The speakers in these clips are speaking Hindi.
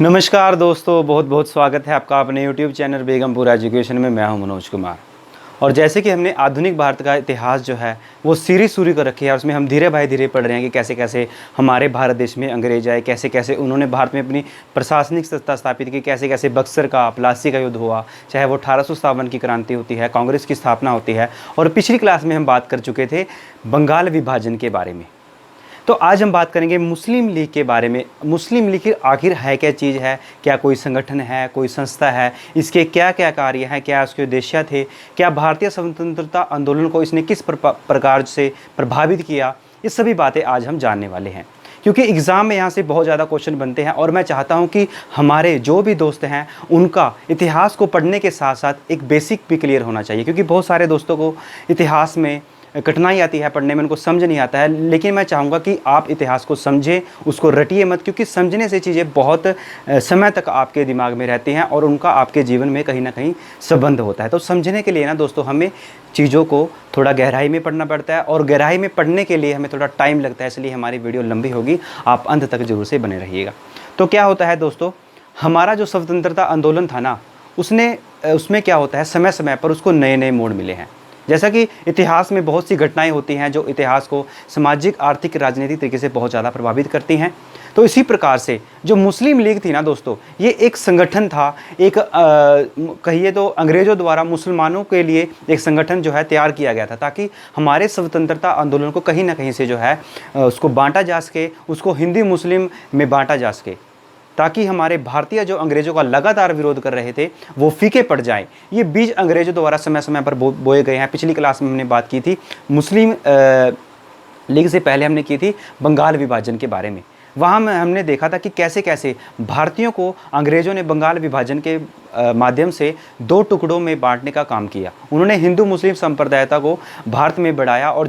नमस्कार दोस्तों, बहुत बहुत स्वागत है आपका अपने YouTube चैनल बेगमपुर एजुकेशन में। मैं हूं मनोज कुमार। और जैसे कि हमने आधुनिक भारत का इतिहास जो है वो सीरीज शुरू कर रखी है, उसमें हम धीरे भाई धीरे पढ़ रहे हैं कि कैसे कैसे हमारे भारत देश में अंग्रेज आए, कैसे कैसे उन्होंने भारत में अपनी प्रशासनिक सत्ता स्थापित की, कैसे कैसे बक्सर का प्लासी का युद्ध हुआ, चाहे वो 1857 की क्रांति होती है, कांग्रेस की स्थापना होती है। और पिछली क्लास में हम बात कर चुके थे बंगाल विभाजन के बारे में। तो आज हम बात करेंगे मुस्लिम लीग के बारे में। मुस्लिम लीग आखिर है क्या चीज़ है, क्या कोई संगठन है, कोई संस्था है, इसके क्या क्या कार्य हैं, क्या उसके उद्देश्य थे, क्या भारतीय स्वतंत्रता आंदोलन को इसने किस प्रकार से प्रभावित किया, ये सभी बातें आज हम जानने वाले हैं। क्योंकि एग्ज़ाम में यहाँ से बहुत ज़्यादा क्वेश्चन बनते हैं और मैं चाहता हूँ कि हमारे जो भी दोस्त हैं उनका इतिहास को पढ़ने के साथ साथ एक बेसिक भी क्लियर होना चाहिए। क्योंकि बहुत सारे दोस्तों को इतिहास में कठिनाई आती है, पढ़ने में उनको समझ नहीं आता है। लेकिन मैं चाहूँगा कि आप इतिहास को समझें, उसको रटिए मत, क्योंकि समझने से चीज़ें बहुत समय तक आपके दिमाग में रहती हैं और उनका आपके जीवन में कहीं ना कहीं संबंध होता है। तो समझने के लिए ना दोस्तों हमें चीज़ों को थोड़ा गहराई में पढ़ना पड़ता है और गहराई में पढ़ने के लिए हमें थोड़ा टाइम लगता है, इसलिए हमारी वीडियो लंबी होगी, आप अंत तक जरूर से बने रहिएगा। तो क्या होता है दोस्तों, हमारा जो स्वतंत्रता आंदोलन था ना, उसमें क्या होता है, समय समय पर उसको नए नए मोड़ मिले हैं। जैसा कि इतिहास में बहुत सी घटनाएं होती हैं जो इतिहास को सामाजिक, आर्थिक, राजनीतिक तरीके से बहुत ज़्यादा प्रभावित करती हैं। तो इसी प्रकार से जो मुस्लिम लीग थी ना दोस्तों, ये एक संगठन था, एक कहिए तो अंग्रेज़ों द्वारा मुसलमानों के लिए एक संगठन जो है तैयार किया गया था, ताकि हमारे स्वतंत्रता आंदोलन को कहीं ना कहीं से जो है उसको बांटा जा सके, उसको हिंदू मुस्लिम में बांटा जा सके, ताकि हमारे भारतीय जो अंग्रेज़ों का लगातार विरोध कर रहे थे वो फीके पड़ जाएं। ये बीज अंग्रेज़ों द्वारा समय समय पर बोए गए हैं। पिछली क्लास में हमने बात की थी मुस्लिम लीग से पहले हमने की थी बंगाल विभाजन के बारे में। वहाँ में हमने देखा था कि कैसे कैसे भारतीयों को अंग्रेज़ों ने बंगाल विभाजन के माध्यम से दो टुकड़ों में बांटने का काम किया। उन्होंने हिंदू मुस्लिम संप्रदायता को भारत में बढ़ाया और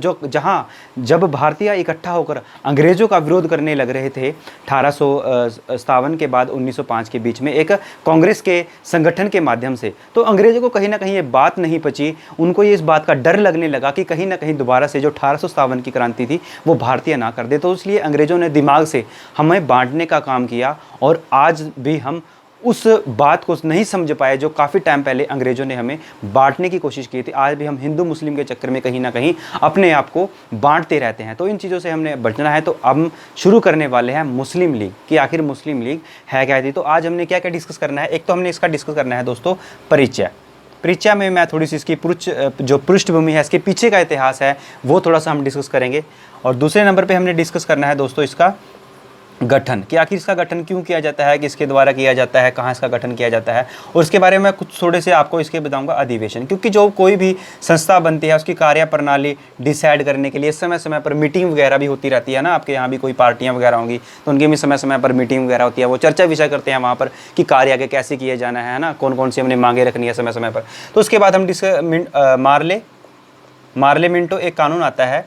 जब भारतीय इकट्ठा होकर अंग्रेज़ों का विरोध करने लग रहे थे 1857 के बाद 1905 के बीच में एक कांग्रेस के संगठन के माध्यम से, तो अंग्रेज़ों को कहीं ना कहीं ये बात नहीं पची। उनको ये इस बात का डर लगने लगा कि कहीं ना कहीं दोबारा से जो 1857 की क्रांति थी वो भारतीय ना कर दे। तो इसलिए अंग्रेज़ों ने दिमाग से हमें बांटने का काम किया और आज भी हम उस बात को नहीं समझ पाए जो काफ़ी टाइम पहले अंग्रेज़ों ने हमें बांटने की कोशिश की थी। आज भी हम हिंदू मुस्लिम के चक्कर में कहीं ना कहीं अपने आप को बांटते रहते हैं। तो इन चीज़ों से हमने बचना है। तो अब हम शुरू करने वाले हैं मुस्लिम लीग कि आखिर मुस्लिम लीग है क्या थी। तो आज हमने क्या क्या डिस्कस करना है। एक तो हमने इसका डिस्कस करना है दोस्तों परिचय में मैं थोड़ी सी इसकी जो पृष्ठभूमि है, इसके पीछे का इतिहास है, वो थोड़ा सा हम डिस्कस करेंगे। और दूसरे नंबर पर हमने डिस्कस करना है दोस्तों इसका गठन, कि आखिर इसका गठन क्यों किया जाता है, किसके द्वारा किया जाता है, कहाँ इसका गठन किया जाता है। और इसके बारे में कुछ थोड़े से आपको इसके बताऊंगा अधिवेशन, क्योंकि जो कोई भी संस्था बनती है उसकी कार्य प्रणाली डिसाइड करने के लिए समय समय पर मीटिंग वगैरह भी होती रहती है ना। आपके यहाँ भी कोई पार्टियाँ वगैरह होंगी तो उनकी भी समय समय पर मीटिंग वगैरह होती है, वो चर्चा विषय करते हैं वहाँ पर कि कार्य आगे कैसे किए जाना है ना, कौन कौन सी हमने मांगे रखनी है समय समय पर। तो उसके बाद हम मार्ले मिंटो एक कानून आता है,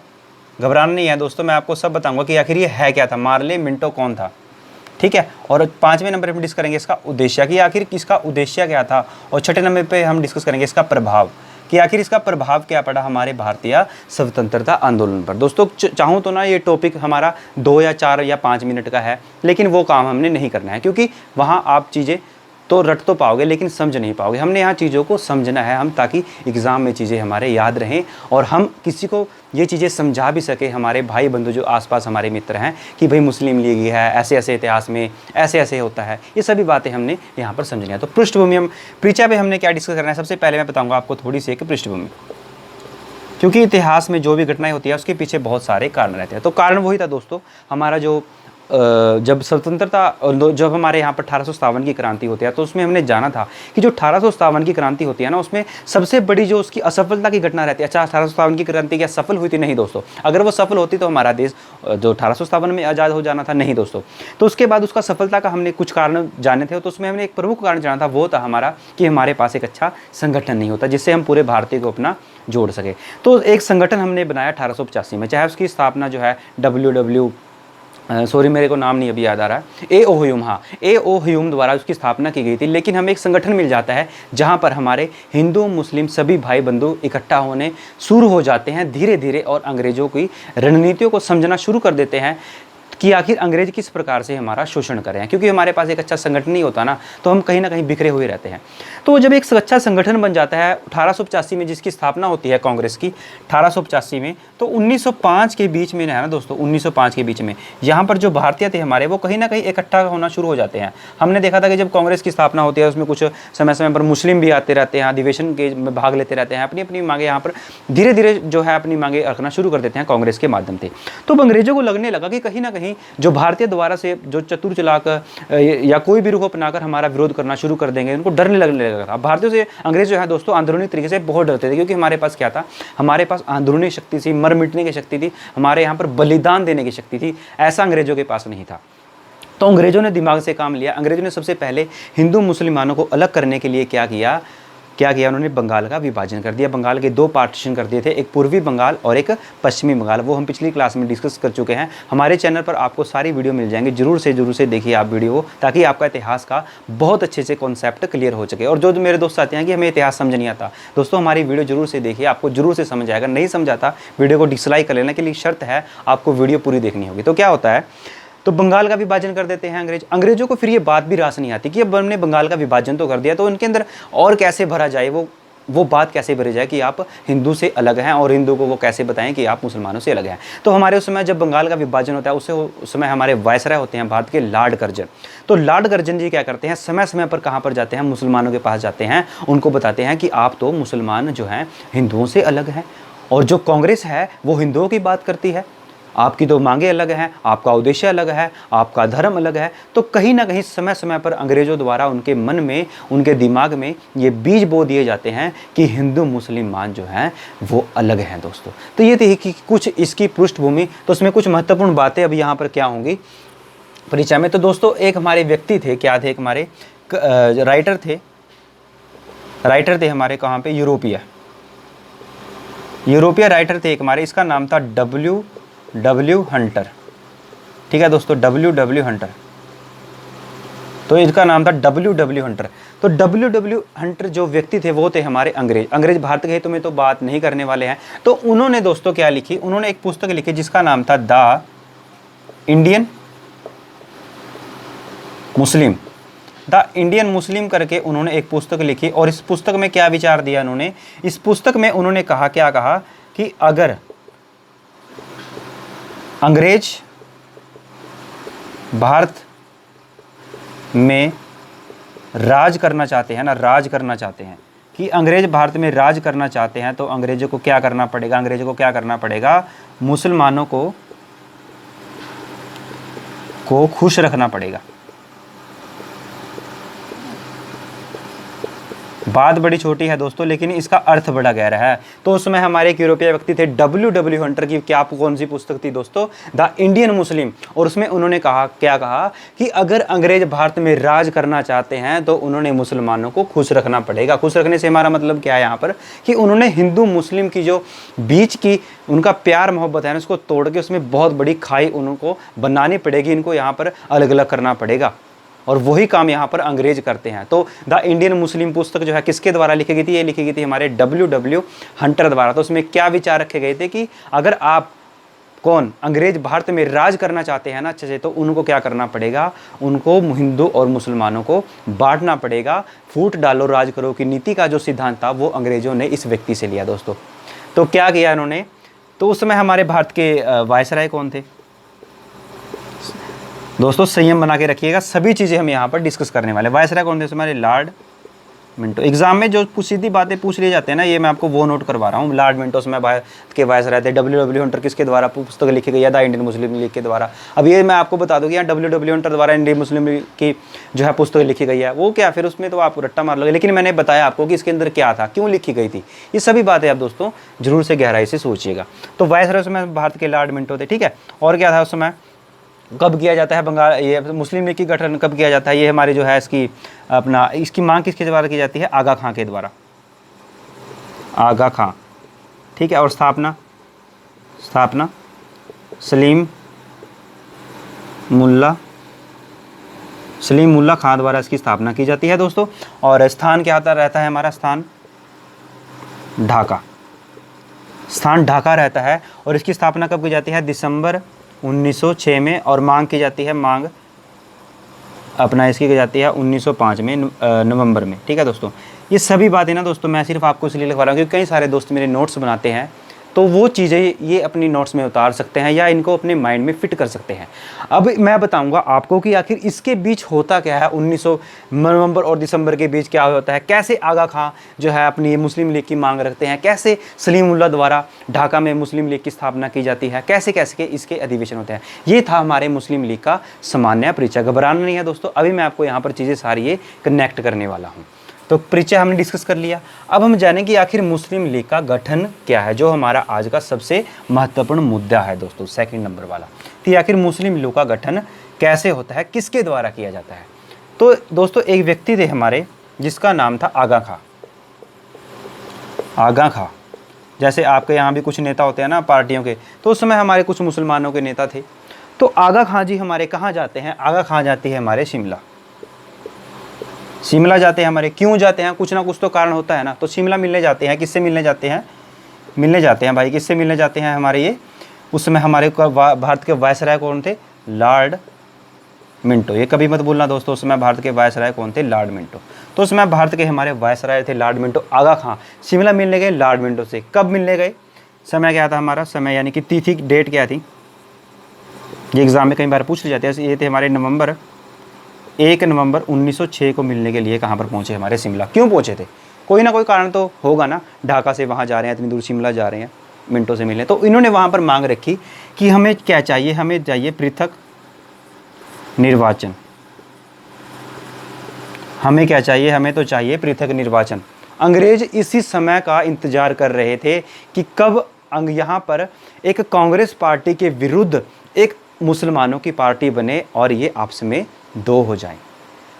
घबराना नहीं है दोस्तों, मैं आपको सब बताऊंगा कि आखिर ये है क्या था, मार्ले मिंटो कौन था, ठीक है। और 5वें नंबर पे डिस्कस करेंगे इसका उद्देश्य, कि आखिर इसका उद्देश्य क्या था। और 6ठे नंबर पे हम डिस्कस करेंगे इसका प्रभाव, कि आखिर इसका प्रभाव क्या पड़ा हमारे भारतीय स्वतंत्रता आंदोलन पर। दोस्तों चाहूँ तो ना ये टॉपिक हमारा 2 या 4 या 5 मिनट का है, लेकिन वो काम हमने नहीं करना है, क्योंकि वहाँ आप चीज़ें तो रट तो पाओगे लेकिन समझ नहीं पाओगे। हमने यहाँ चीज़ों को समझना है हम, ताकि एग्ज़ाम में चीज़ें हमारे याद रहें और हम किसी को ये चीज़ें समझा भी सके, हमारे भाई बंधु जो आसपास हमारे मित्र हैं, कि भाई मुस्लिम लीग है, ऐसे ऐसे इतिहास में ऐसे ऐसे होता है। ये सभी बातें हमने यहाँ पर समझनी है। तो पृष्ठभूमि परिचय पे हमने क्या डिस्कस करना है। सबसे पहले मैं बताऊँगा आपको थोड़ी सी एक पृष्ठभूमि, क्योंकि इतिहास में जो भी घटनाएं होती है उसके पीछे बहुत सारे कारण रहते हैं। तो कारण वही था दोस्तों, हमारा जो जब जब हमारे यहाँ पर 1857 की क्रांति होती है, तो उसमें हमने जाना था कि जो 1857 की क्रांति होती है ना, उसमें सबसे बड़ी जो उसकी असफलता की घटना रहती है। अच्छा, 1857 की क्रांति क्या सफल हुई थी? नहीं दोस्तों, अगर वो सफल होती तो हमारा देश जो 1857 में आज़ाद हो जाना था। नहीं दोस्तों, तो उसके बाद उसका सफलता का हमने कुछ कारण जाने थे। तो उसमें हमने एक प्रमुख कारण जाना था, वो था हमारा कि हमारे पास एक अच्छा संगठन नहीं होता जिससे हम पूरे भारतीय को अपना जोड़ सके। तो एक संगठन हमने बनाया 1885 में, चाहे उसकी स्थापना जो है मेरे को नाम नहीं अभी याद आ रहा है, ए.ओ. ह्यूम द्वारा उसकी स्थापना की गई थी। लेकिन हमें एक संगठन मिल जाता है जहां पर हमारे हिंदू मुस्लिम सभी भाई बंधु इकट्ठा होने शुरू हो जाते हैं धीरे धीरे, और अंग्रेज़ों की रणनीतियों को समझना शुरू कर देते हैं कि आखिर अंग्रेज किस प्रकार से हमारा शोषण कर रहे हैं, क्योंकि हमारे पास एक अच्छा संगठन नहीं होता ना, तो हम कहीं ना कहीं बिखरे हुए रहते हैं। तो जब एक अच्छा संगठन बन जाता है 1885 में, जिसकी स्थापना होती है कांग्रेस की 1885 में, तो 1905 के बीच में है ना दोस्तों, 1905 के बीच में यहाँ पर जो भारतीय थे हमारे, वो कहीं ना कहीं इकट्ठा होना शुरू हो जाते हैं। हमने देखा था कि जब कांग्रेस की स्थापना होती है, उसमें कुछ समय समय पर मुस्लिम भी आते रहते हैं, अधिवेशन के में भाग लेते रहते हैं, अपनी अपनी मांगे यहाँ पर धीरे धीरे जो है अपनी मांगे रखना शुरू कर देते हैं कांग्रेस के माध्यम से। तो अंग्रेजों को लगने लगा कि कहीं ना कहीं जो भारतीय द्वारा से जो चतुर चलाक या कोई भी रूप अपनाकर हमारा विरोध करना शुरू कर देंगे, उनको डरने लगने लगा था। भारतीयों से अंग्रेज जो है दोस्तों अंदरूनी तरीके से बहुत डरते थे, क्योंकि हमारे पास क्या था, हमारे पास अंदरूनी शक्ति थी, मर मिटने की शक्ति थी, हमारे यहाँ पर बलिदान देने की शक्ति थी, ऐसा अंग्रेजों के पास नहीं था। तो अंग्रेजों ने दिमाग से काम लिया। अंग्रेजों ने सबसे पहले हिंदू मुसलमानों को अलग करने के लिए क्या किया, उन्होंने बंगाल का विभाजन कर दिया। बंगाल के दो पार्टीशन कर दिए थे, एक पूर्वी बंगाल और एक पश्चिमी बंगाल। वो हम पिछली क्लास में डिस्कस कर चुके हैं। हमारे चैनल पर आपको सारी वीडियो मिल जाएंगे, जरूर से देखिए आप वीडियो, ताकि आपका इतिहास का बहुत अच्छे से कॉन्सेप्ट क्लियर हो सके। और जो मेरे दोस्त आते हैं कि हमें इतिहास समझ नहीं आता, दोस्तों हमारी वीडियो जरूर से देखिए, आपको जरूर से समझ आएगा। नहीं समझाता वीडियो को डिसलाइक कर लेना, के लिए शर्त है आपको वीडियो पूरी देखनी होगी। तो क्या होता है, तो बंगाल का विभाजन कर देते हैं अंग्रेजों को। फिर ये बात भी रास नहीं आती कि अब हमने बंगाल का विभाजन तो कर दिया, तो उनके अंदर और कैसे भरा जाए, वो बात कैसे भरी जाए कि आप हिंदू से अलग हैं, और हिंदू को वो कैसे बताएं कि आप मुसलमानों से अलग हैं। तो हमारे उस समय जब बंगाल का विभाजन होता है, उस समय हमारे वायसराय होते हैं भारत के लॉर्ड कर्जन। तो लॉर्ड कर्जन जी क्या करते हैं, समय समय पर कहाँ पर जाते हैं, मुसलमानों के पास जाते हैं, उनको बताते हैं कि आप तो मुसलमान जो हैं हिंदुओं से अलग हैं, और जो कांग्रेस है वो हिंदुओं की बात करती है, आपकी तो मांगे अलग हैं, आपका उद्देश्य अलग है, आपका धर्म अलग है। तो कहीं ना कहीं समय समय पर अंग्रेजों द्वारा उनके मन में, उनके दिमाग में ये बीज बो दिए जाते हैं कि हिंदू मुसलमान जो हैं वो अलग हैं दोस्तों। तो ये थी कि कुछ इसकी पृष्ठभूमि। तो उसमें कुछ महत्वपूर्ण बातें अब यहाँ पर क्या होंगी परिचय में। तो दोस्तों एक हमारे व्यक्ति थे, क्या थे, हमारे राइटर थे हमारे, कहाँ पे, यूरोपीय राइटर थे एक हमारे। इसका नाम था W हंटर। ठीक है दोस्तों, W हंटर। तो इसका नाम था W हंटर। तो W हंटर जो व्यक्ति थे वो थे हमारे अंग्रेज भारत के हित में तो बात नहीं करने वाले हैं। तो उन्होंने दोस्तों क्या लिखी, उन्होंने एक पुस्तक लिखी जिसका नाम था द इंडियन मुस्लिम करके उन्होंने एक पुस्तक लिखी। और इस पुस्तक में क्या विचार दिया उन्होंने, इस पुस्तक में उन्होंने कहा, क्या कहा कि अगर अंग्रेज भारत में राज करना चाहते हैं कि अंग्रेज भारत में राज करना चाहते हैं, तो अंग्रेजों को क्या करना पड़ेगा, मुसलमानों को खुश रखना पड़ेगा। बात बड़ी छोटी है दोस्तों, लेकिन इसका अर्थ बड़ा गहरा है। तो उसमें हमारे एक यूरोपीय व्यक्ति थे W हंटर की क्या कौन सी पुस्तक थी दोस्तों, द इंडियन मुस्लिम। और उसमें उन्होंने कहा, क्या कहा कि अगर अंग्रेज भारत में राज करना चाहते हैं तो उन्होंने मुसलमानों को खुश रखना पड़ेगा। खुश रखने से हमारा मतलब क्या है यहाँ पर, कि उन्होंने हिंदू मुस्लिम की जो बीच की उनका प्यार मोहब्बत है उसको तोड़ के उसमें बहुत बड़ी खाई उनको बनानी पड़ेगी, इनको यहाँ पर अलग अलग करना पड़ेगा। और वही काम यहाँ पर अंग्रेज करते हैं। तो द इंडियन मुस्लिम पुस्तक जो है किसके द्वारा लिखी गई थी, ये लिखी गई थी हमारे W हंटर द्वारा। तो उसमें क्या विचार रखे गए थे कि अगर आप अंग्रेज भारत में राज करना चाहते हैं ना अच्छे से, तो उनको क्या करना पड़ेगा, उनको हिंदू और मुसलमानों को बांटना पड़ेगा। फूट डालो राज करो की नीति का जो सिद्धांत था वो अंग्रेजों ने इस व्यक्ति से लिया दोस्तों। तो क्या किया इन्होंने, तो उस समय हमारे भारत के वायसराय कौन थे दोस्तों, संयम बना के रखिएगा, सभी चीज़ें हम यहाँ पर डिस्कस करने वाले। वायसराय कौन थे हमारे, लॉर्ड मिंटो। एग्जाम में जो सीधी बातें पूछ लिए जाते हैं ना, ये मैं आपको वो नोट करवा रहा हूँ। लॉर्ड मिंटो उसमें भारत के वायसराय थे। W हंटर किसके द्वारा पुस्तक लिखी गई है, द इंडियन मुस्लिम लीग के द्वारा। अब ये मैं आपको बता दूँ कि यहाँ W हंटर द्वारा इंडियन मुस्लिम लीग की जो है पुस्तक लिखी गई है, वो क्या, फिर उसमें तो आप रट्टा मार लोगे, लेकिन मैंने बताया आपको कि इसके अंदर क्या था, क्यों लिखी गई थी, ये सभी बातें आप दोस्तों जरूर से गहराई से सोचिएगा। तो वायसराय उस समय भारत के लॉर्ड मिंटो थे। ठीक है, और क्या था उस समय, कब किया जाता है बंगाल, ये मुस्लिम लीग की गठन कब किया जाता है, ये हमारे जो है इसकी मांग किसके द्वारा की जाती है, आगा खां के द्वारा, आगा खां। ठीक है, और स्थापना सलीम मुल्ला खां द्वारा इसकी स्थापना की जाती है दोस्तों। और स्थान क्या रहता है हमारा, स्थान ढाका रहता है। और इसकी स्थापना कब की जाती है, दिसंबर 1906 में, और मांग की जाती है, मांग अपना इसकी की जाती है 1905 में नवंबर में। ठीक है दोस्तों, ये सभी बातें ना दोस्तों मैं सिर्फ आपको इसलिए लिखवा रहा हूँ क्योंकि कई सारे दोस्त मेरे नोट्स बनाते हैं, तो वो चीज़ें ये अपनी नोट्स में उतार सकते हैं या इनको अपने माइंड में फिट कर सकते हैं। अब मैं बताऊंगा आपको कि आखिर इसके बीच होता क्या है, 1900 नवंबर और दिसंबर के बीच क्या होता है, कैसे आगा खां जो है अपनी मुस्लिम लीग की मांग रखते हैं, कैसे सलीमुल्लाह द्वारा ढाका में मुस्लिम लीग की स्थापना की जाती है, कैसे कैसे के इसके अधिवेशन होते हैं। ये था हमारे मुस्लिम लीग का सामान्य परिचय। घबराना नहीं है दोस्तों, अभी मैं आपको यहाँ पर चीज़ें सारी ये कनेक्ट करने वाला हूँ। तो परिचय हमने डिस्कस कर लिया, अब हम जानें कि आखिर मुस्लिम लीग का गठन क्या है, जो हमारा आज का सबसे महत्वपूर्ण मुद्दा है दोस्तों, सेकंड नंबर वाला। कि आखिर मुस्लिम लीग का गठन कैसे होता है, किसके द्वारा किया जाता है। तो दोस्तों एक व्यक्ति थे हमारे जिसका नाम था आगा खां। आगा खां, जैसे आपके यहाँ भी कुछ नेता होते हैं ना पार्टियों के, तो उस समय हमारे कुछ मुसलमानों के नेता थे। तो आगा खां जी हमारे कहाँ जाते हैं, आगा खां जाती है हमारे शिमला। शिमला जाते हैं हमारे, क्यों जाते हैं, कुछ ना कुछ तो कारण होता है ना। तो शिमला मिलने जाते हैं, किससे मिलने जाते हैं, मिलने जाते हैं भाई, किससे मिलने जाते हैं हमारे ये, उस समय हमारे भारत के वायसराय कौन थे, लॉर्ड मिंटो। ये कभी मत भूलना दोस्तों, उस समय भारत के वायसराय कौन थे, लॉर्ड मिंटो। तो उस समय भारत के हमारे वायसराय थे लॉर्ड मिंटो। आगा खां शिमला मिलने गए लॉर्ड मिंटो से। कब मिलने गए, समय क्या था हमारा, समय यानी कि तिथि, डेट क्या थी, ये एग्जाम में कई बार पूछ जाते हैं। ये थे हमारे नवंबर 1 नवंबर 1906 को मिलने के लिए कहाँ पर पहुँचे, हमारे शिमला। क्यों पहुँचे थे, कोई ना कोई कारण तो होगा ना, ढाका से वहाँ जा रहे हैं, इतनी दूर शिमला जा रहे हैं मिंटो से मिलने। तो इन्होंने वहाँ पर मांग रखी कि हमें क्या चाहिए, हमें चाहिए पृथक निर्वाचन। हमें क्या चाहिए, हमें तो चाहिए पृथक निर्वाचन। अंग्रेज इसी समय का इंतजार कर रहे थे कि कब यहाँ पर एक कांग्रेस पार्टी के विरुद्ध एक मुसलमानों की पार्टी बने और ये आपस में दो हो जाएं।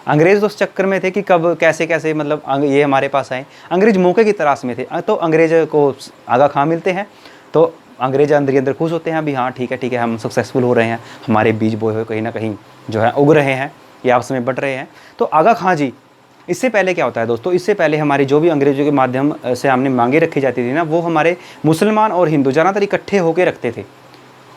अंग्रेज तो उस चक्कर में थे कि कब कैसे कैसे मतलब ये हमारे पास आए। अंग्रेज मौके की तलाश में थे। तो अंग्रेज को आगा खां मिलते हैं, तो अंग्रेज अंदर अंदर खुश होते हैं, अभी हाँ ठीक है हम सक्सेसफुल हो रहे हैं, हमारे बीज बोए हुए कहीं ना कहीं जो है उग रहे हैं, ये आपस में बट रहे हैं। तो आगा खां जी, इससे पहले क्या होता है दोस्तों, इससे पहले हमारी जो भी अंग्रेजों के माध्यम से हमने मांगे रखी जाती थी ना, वो हमारे मुसलमान और हिंदू ज़्यादातर इकट्ठे होकर रखते थे।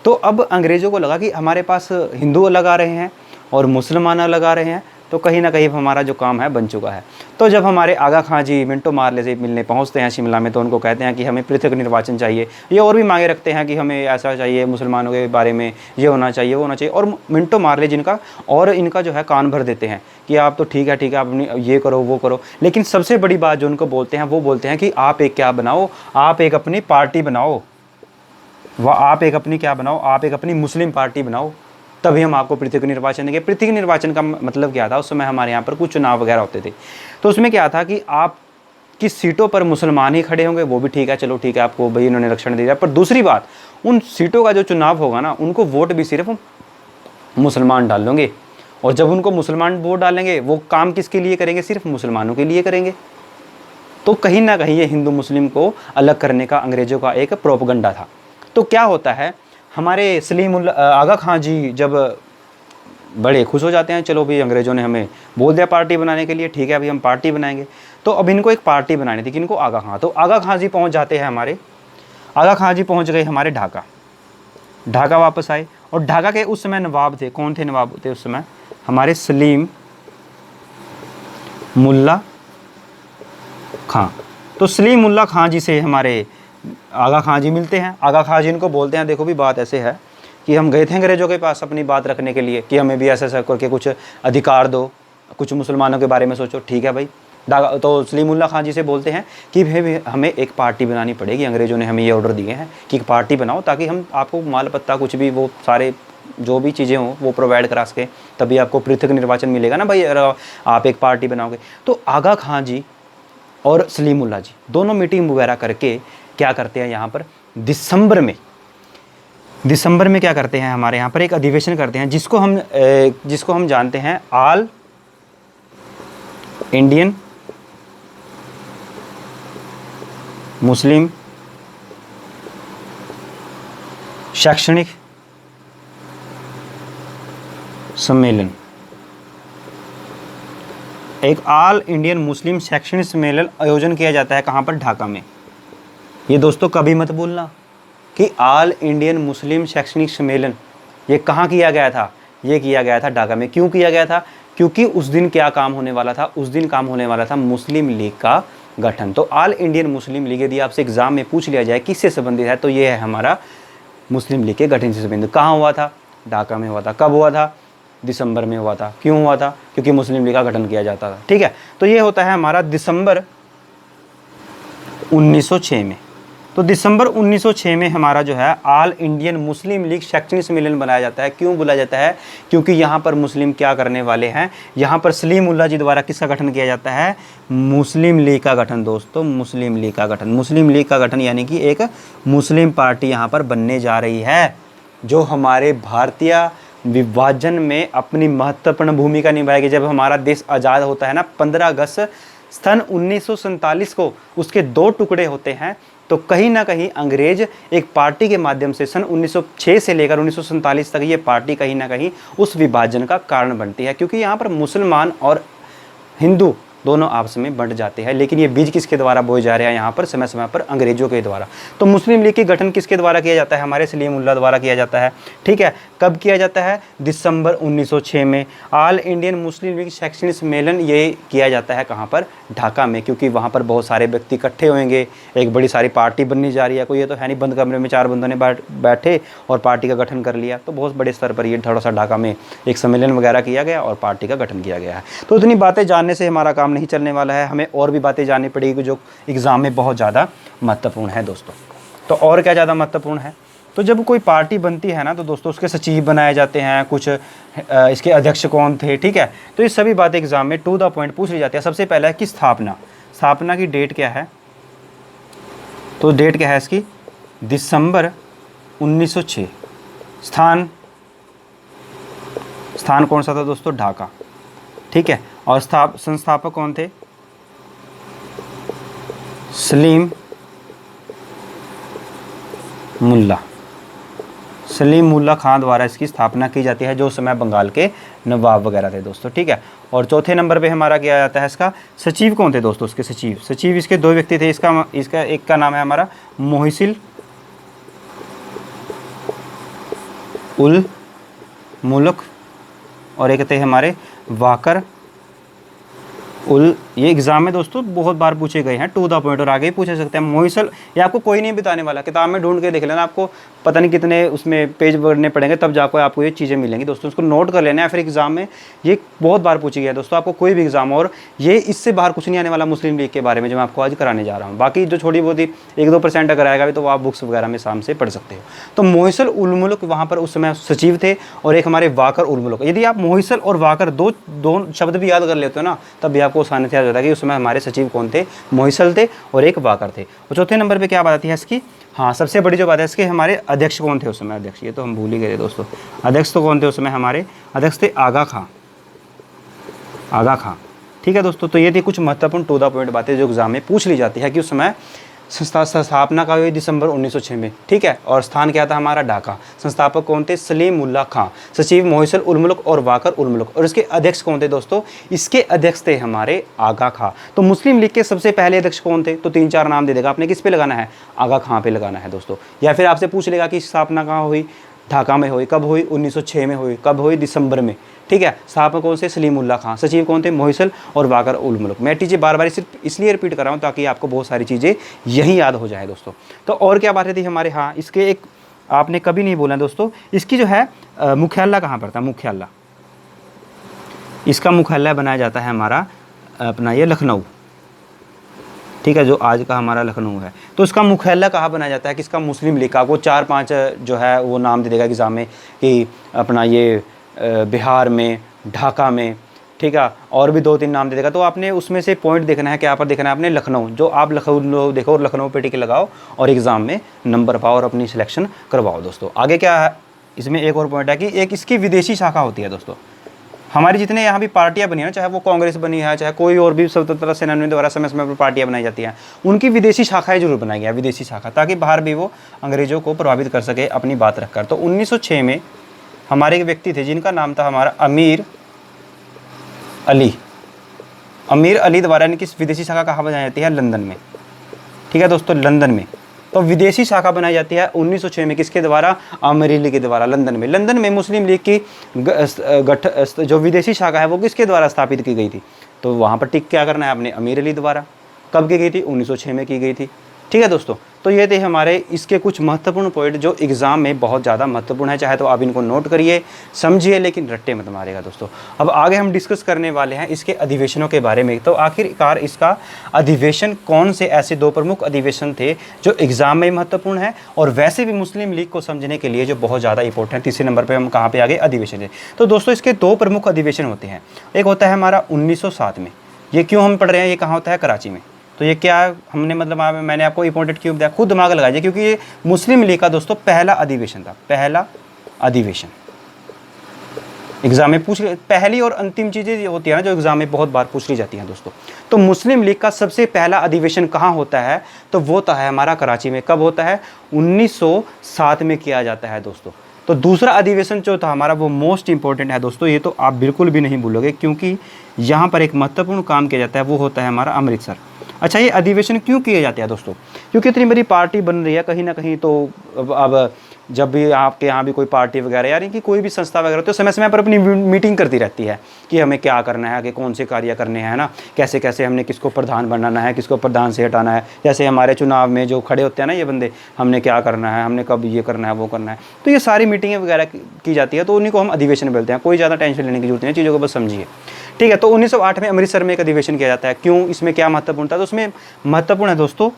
तो अब अंग्रेज़ों को लगा कि हमारे पास हिंदू अलग आ रहे हैं और मुसलमान अलग आ रहे हैं, तो कहीं ना कहीं हमारा जो काम है बन चुका है। तो जब हमारे आगा खां जी मिंटो मार्ले से मिलने पहुंचते हैं शिमला में, तो उनको कहते हैं कि हमें पृथक निर्वाचन चाहिए। ये और भी मांगे रखते हैं कि हमें ऐसा चाहिए, मुसलमानों के बारे में ये होना चाहिए, वो होना चाहिए। और मिंटो मार्ले जिनका और इनका जो है कान भर देते हैं कि आप तो ठीक है आप अपनी ये करो वो करो। लेकिन सबसे बड़ी बात जो उनको बोलते हैं, वो बोलते हैं कि आप एक क्या बनाओ, आप एक अपनी पार्टी बनाओ, वह आप एक अपनी क्या बनाओ, आप एक अपनी मुस्लिम पार्टी बनाओ, तभी हम आपको पृथक निर्वाचन देंगे। पृथक निर्वाचन का मतलब क्या था, उस समय हमारे यहाँ पर कुछ चुनाव वगैरह होते थे। तो उसमें क्या था कि आप किस सीटों पर मुसलमान ही खड़े होंगे, वो भी ठीक है, चलो ठीक है, आपको भाई इन्होंने रक्षण दे दिया। पर दूसरी बात, उन सीटों का जो चुनाव होगा ना, उनको वोट भी सिर्फ मुसलमान डालेंगे। और जब उनको मुसलमान वोट डालेंगे, वो काम किसके लिए करेंगे, सिर्फ मुसलमानों के लिए करेंगे। तो कहीं ना कहीं ये हिंदू मुस्लिम को अलग करने का अंग्रेज़ों का एक प्रोपगंडा था। तो क्या होता है, हमारे आगा खां जी जब बड़े खुश हो जाते हैं, चलो भाई अंग्रेज़ों ने हमें बोल दिया पार्टी बनाने के लिए, ठीक है अभी हम पार्टी बनाएंगे। तो अब इनको एक पार्टी बनानी थी, किनको, आगा खां। तो आगा खां जी पहुंच जाते हैं हमारे, आगा खां जी पहुंच गए हमारे ढाका। ढाका वापस आए, और ढाका के उस समय नवाब थे, कौन थे नवाब थे उस समय, हमारे सलीम मुल्ला खां। तो सलीम मुल्ला खां जी से हमारे आगा खां जी मिलते हैं। आगा खां जी इनको बोलते हैं, देखो भी बात ऐसे है कि हम गए थे अंग्रेज़ों के पास अपनी बात रखने के लिए कि हमें भी ऐसा ऐसा करके कुछ अधिकार दो, कुछ मुसलमानों के बारे में सोचो, ठीक है भाई। तो सलीमुल्लाह खां जी से बोलते हैं कि भाई हमें एक पार्टी बनानी पड़ेगी, अंग्रेज़ों ने हमें ये ऑर्डर दिए हैं कि एक पार्टी बनाओ, ताकि हम आपको माल पत्ता कुछ भी, वो सारे जो भी चीज़ें हों वो प्रोवाइड करा सके, तभी आपको पृथक निर्वाचन मिलेगा ना भाई, आप एक पार्टी बनाओगे। तो आगा खां जी और सलीमुल्लाह जी दोनों मीटिंग वगैरह करके क्या करते हैं, यहाँ पर दिसंबर में क्या करते हैं, हमारे यहाँ पर एक अधिवेशन करते हैं, जिसको हम जानते हैं ऑल इंडियन मुस्लिम शैक्षणिक सम्मेलन। एक ऑल इंडियन मुस्लिम शैक्षणिक सम्मेलन आयोजन किया जाता है, कहाँ पर, ढाका में। ये दोस्तों कभी मत भूलना कि ऑल इंडियन मुस्लिम शैक्षणिक सम्मेलन ये कहाँ किया गया था? ये किया गया था ढाका में। क्यों किया गया था? क्योंकि उस दिन क्या काम होने वाला था? उस दिन काम होने वाला था मुस्लिम लीग का गठन। तो ऑल इंडियन मुस्लिम लीग यदि आपसे एग्जाम में पूछ लिया जाए किससे संबंधित है, तो ये है हमारा मुस्लिम लीग के गठन से संबंधित। कहाँ हुआ था? ढाका में हुआ था। कब हुआ था? दिसंबर में हुआ था। क्यों हुआ था? क्योंकि मुस्लिम लीग का गठन किया जाता था। ठीक है, तो ये होता है हमारा दिसंबर 1906 में। तो दिसंबर 1906 में हमारा जो है ऑल इंडियन मुस्लिम लीग शैक्षणिक सम्मेलन बनाया जाता है। क्यों बुलाया जाता है? क्योंकि यहाँ पर मुस्लिम क्या करने वाले हैं, यहाँ पर सलीमुल्लाह जी द्वारा किसका गठन किया जाता है? मुस्लिम लीग का गठन दोस्तों, मुस्लिम लीग का गठन। मुस्लिम लीग का गठन यानी कि एक मुस्लिम पार्टी यहाँ पर बनने जा रही है, जो हमारे भारतीय विभाजन में अपनी महत्वपूर्ण भूमिका निभाएगी। जब हमारा देश आज़ाद होता है ना 15 अगस्त सन 1947 को, उसके 2 टुकड़े होते हैं, तो कहीं ना कहीं अंग्रेज एक पार्टी के माध्यम से सन 1906 से लेकर 1947 तक ये पार्टी कहीं ना कहीं उस विभाजन का कारण बनती है, क्योंकि यहाँ पर मुसलमान और हिंदू दोनों आपस में बंट जाते हैं। लेकिन ये बीज किसके द्वारा बोए जा रहे हैं यहाँ पर? समय समय पर अंग्रेजों के द्वारा। तो मुस्लिम लीग की गठन किसके द्वारा किया जाता है? हमारे सलीमुल्लाह द्वारा किया जाता है। ठीक है, कब किया जाता है? दिसंबर 1906 में। ऑल इंडियन मुस्लिम लीग शैक्षणिक सम्मेलन ये किया जाता है कहाँ पर? ढाका में, क्योंकि वहाँ पर बहुत सारे व्यक्ति इकट्ठे होंगे, एक बड़ी सारी पार्टी बननी जा रही है। कोई ये तो है नहीं बंद कमरे में 4 बंदों ने बैठे और पार्टी का गठन कर लिया। तो बहुत बड़े स्तर पर ये थोड़ा सा ढाका में एक सम्मेलन वगैरह किया गया और पार्टी का गठन किया गया है। तो इतनी बातें जानने से हमारा काम नहीं चलने वाला है, हमें और भी बातें जाननी पड़ेगी जो एग्ज़ाम में बहुत ज़्यादा महत्वपूर्ण है दोस्तों। तो और क्या ज़्यादा महत्वपूर्ण है? तो जब कोई पार्टी बनती है ना, तो दोस्तों उसके सचिव बनाए जाते हैं, कुछ इसके अध्यक्ष कौन थे। ठीक है, तो ये सभी बातें एग्जाम में टू द पॉइंट पूछ ली जाती है। सबसे पहला है कि स्थापना की डेट क्या है? तो डेट क्या है इसकी? दिसंबर 1906। स्थान कौन सा था दोस्तों? ढाका। ठीक है, और संस्थापक कौन थे? सलीम मुल्ला खां द्वारा इसकी स्थापना की जाती है, जो समय बंगाल के नवाब वगैरह थे दोस्तों। ठीक है, और चौथे नंबर पे हमारा क्या आता है इसका? सचिव कौन थे दोस्तों? इसके सचिव इसके 2 व्यक्ति थे। इसका एक का नाम है हमारा मोहिसिल उल मुल्क और एक थे हमारे वाकर उल। ये एग्जाम में दोस्तों बहुत बार पूछे गए हैं, टू द पॉइंट, और आगे ही पूछे सकते हैं। मोहिसल ये आपको कोई नहीं बताने वाला, किताब में ढूंढ के देख लेना, आपको पता नहीं कितने उसमें पेज पढ़ने पड़ेंगे तब जाकर आपको ये चीज़ें मिलेंगी दोस्तों। उसको नोट कर लेना है, फिर एग्जाम में ये बहुत बार पूछी गया है दोस्तों। आपको कोई भी एग्जाम, और ये इससे बाहर कुछ नहीं आने वाला मुस्लिम लीग के बारे में जो मैं आपको आज कराने जा रहा हूँ। बाकी जो छोटी बहुत ही 1-2% अगर आएगा भी तो आप बुक्स वगैरह में शाम से पढ़ सकते हो। तो मोहिसल उल मुल्क वहाँ पर उस समय सचिव थे, और एक हमारे वाकर उल मुल्क। यदि आप मोहिसल और वाकर दो शब्द भी याद कर लेते हो ना, तब भी आपको आसानी से याद होता है कि उस समय हमारे सचिव कौन थे? मोहिसल थे और एक वाकर थे। और चौथे नंबर पे क्या बात आती है इसकी? हाँ, सबसे बड़ी जो बात है इसके, हमारे अध्यक्ष कौन थे उस समय? अध्यक्ष, ये तो हम भूल ही गए दोस्तों। अध्यक्ष तो कौन थे उस समय? हमारे अध्यक्ष थे आगा खां। ठीक है दोस्तों, तो ये थी कुछ महत्वपूर्ण टू द पॉइंट बातें जो एग्जाम में पूछ ली जाती है कि उस समय स्थापना का हुई दिसंबर 1906 में। ठीक है, और स्थान क्या था हमारा? ढाका। संस्थापक कौन थे? सलीमुल्लाह खां। सचिव मोहिसल उल मुल्क और वाकर उल मुल्क। और इसके अध्यक्ष कौन थे दोस्तों? इसके अध्यक्ष थे हमारे आगा खां। तो मुस्लिम लीग के सबसे पहले अध्यक्ष कौन थे? तो 3-4 नाम दे देगा, आपने किस पे लगाना है? आगा खां पे लगाना है दोस्तों। या फिर आपसे पूछ लेगा कि स्थापना कहाँ हुई? ढाका में हुई। कब हुई? 1906 में हुई। कब हुई? दिसंबर में। ठीक है, स्थापक कौन से? सलीमुल्लाह खां। सचिव कौन थे? मोहिसल और वाकर उल मुल्क। मैं चीज़ें बार बार सिर्फ इसलिए रिपीट कर रहा हूँ ताकि आपको बहुत सारी चीज़ें यही याद हो जाए दोस्तों। तो और क्या बातें थी हमारे? हाँ, इसके एक आपने कभी नहीं बोला दोस्तों, इसकी जो है मुख्यालय कहाँ पर था? मुख्यालय, इसका मुख्यालय बनाया जाता है हमारा अपना ये लखनऊ। ठीक है, जो आज का हमारा लखनऊ है। तो इसका मुख्यालय कहाँ बनाया जाता है? किसका? मुस्लिम लीग का। वो 4-5 जो है वो नाम दे देगा एग्जाम में कि अपना ये बिहार में, ढाका में। ठीक है, और भी 2-3 नाम दे देगा। तो आपने उसमें से पॉइंट देखना है, क्या पर देखना है आपने? लखनऊ। जो आप लखनऊ देखो और लखनऊ पे टिक लगाओ और एग्ज़ाम में नंबर पाओ और अपनी सिलेक्शन करवाओ दोस्तों। आगे क्या है इसमें? एक और पॉइंट है कि एक इसकी विदेशी शाखा होती है दोस्तों। हमारी जितने यहाँ भी पार्टियाँ बनी है ना, चाहे वो कांग्रेस बनी है, चाहे कोई और भी स्वतंत्रता सेनानियों द्वारा समय समय पर पार्टियाँ बनाई जाती हैं, उनकी विदेशी शाखाएं जरूर बनाई गई, विदेशी शाखा, ताकि बाहर भी वो अंग्रेजों को प्रभावित कर सके अपनी बात रखकर। तो 1906 में हमारे एक व्यक्ति थे जिनका नाम था हमारा अमीर अली द्वारा इनकी विदेशी शाखा कहाँ बनाई जाती है? लंदन में। ठीक है दोस्तों, लंदन में। तो विदेशी शाखा बनाई जाती है 1906 में, किसके द्वारा? अमीरी लीग के द्वारा, लंदन में। लंदन में मुस्लिम लीग की जो विदेशी शाखा है वो किसके द्वारा स्थापित की गई थी? तो वहाँ पर टिक क्या करना है आपने? अमीर अली द्वारा। कब की गई थी? 1906 में की गई थी। ठीक है दोस्तों, तो ये थे हमारे इसके कुछ महत्वपूर्ण पॉइंट जो एग्जाम में बहुत ज़्यादा महत्वपूर्ण है। चाहे तो आप इनको नोट करिए, समझिए, लेकिन रट्टे मत मारिएगा दोस्तों। अब आगे हम डिस्कस करने वाले हैं इसके अधिवेशनों के बारे में। तो आखिरकार इसका अधिवेशन कौन से ऐसे 2 प्रमुख अधिवेशन थे जो एग्जाम में महत्वपूर्ण है और वैसे भी मुस्लिम लीग को समझने के लिए जो बहुत ज़्यादा इंपॉर्टेंट है। तीसरे नंबर पर हम कहाँ पर आगे? अधिवेशन है। तो दोस्तों इसके 2 प्रमुख अधिवेशन होते हैं। एक होता है हमारा 1907 में। ये क्यों हम पढ़ रहे हैं? ये कहाँ होता है? कराची में। तो ये क्या हमने मतलब मैंने आपको इंपॉर्टेंट क्यों बताया? खुद दिमाग लगाइए, क्योंकि ये मुस्लिम लीग का दोस्तों पहला अधिवेशन था। पहला अधिवेशन एग्जाम में पूछ, पहली और अंतिम चीज़ें होती है ना जो एग्जाम में बहुत बार पूछ ली जाती हैं दोस्तों। तो मुस्लिम लीग का सबसे पहला अधिवेशन कहाँ होता है? तो वो होता है हमारा कराची में। कब होता है? 1907 में किया जाता है दोस्तों। तो दूसरा अधिवेशन जो था हमारा वो मोस्ट इंपॉर्टेंट है दोस्तों। ये तो आप बिल्कुल भी नहीं भूलोगे, क्योंकि यहाँ पर एक महत्वपूर्ण काम किया जाता है, वो होता है हमारा अमृतसर। अच्छा, ये अधिवेशन क्यों किए जाते हैं दोस्तों? क्योंकि इतनी बड़ी पार्टी बन रही है कहीं ना कहीं। तो अब जब भी आपके यहाँ भी कोई पार्टी वगैरह यानी कि कोई भी संस्था वगैरह तो समय समय पर अपनी मीटिंग करती रहती है कि हमें क्या करना है, कि कौन से कार्य करने हैं ना, कैसे कैसे हमने किसको प्रधान बनाना है, किसको प्रधान से हटाना है। जैसे हमारे चुनाव में जो खड़े होते हैं ना ये बंदे, हमने क्या करना है, हमने कब ये करना है, वो करना है। तो ये सारी मीटिंगें वगैरह की जाती है, तो उन्हीं को हम अधिवेशन बोलते हैं। कोई ज़्यादा टेंशन लेने की जरूरत नहीं है, चीज़ों को बस समझिए। ठीक है, तो 1908 में अमृतसर में एक अधिवेशन किया जाता है। क्यों? इसमें क्या महत्वपूर्ण था? तो उसमें महत्वपूर्ण है दोस्तों,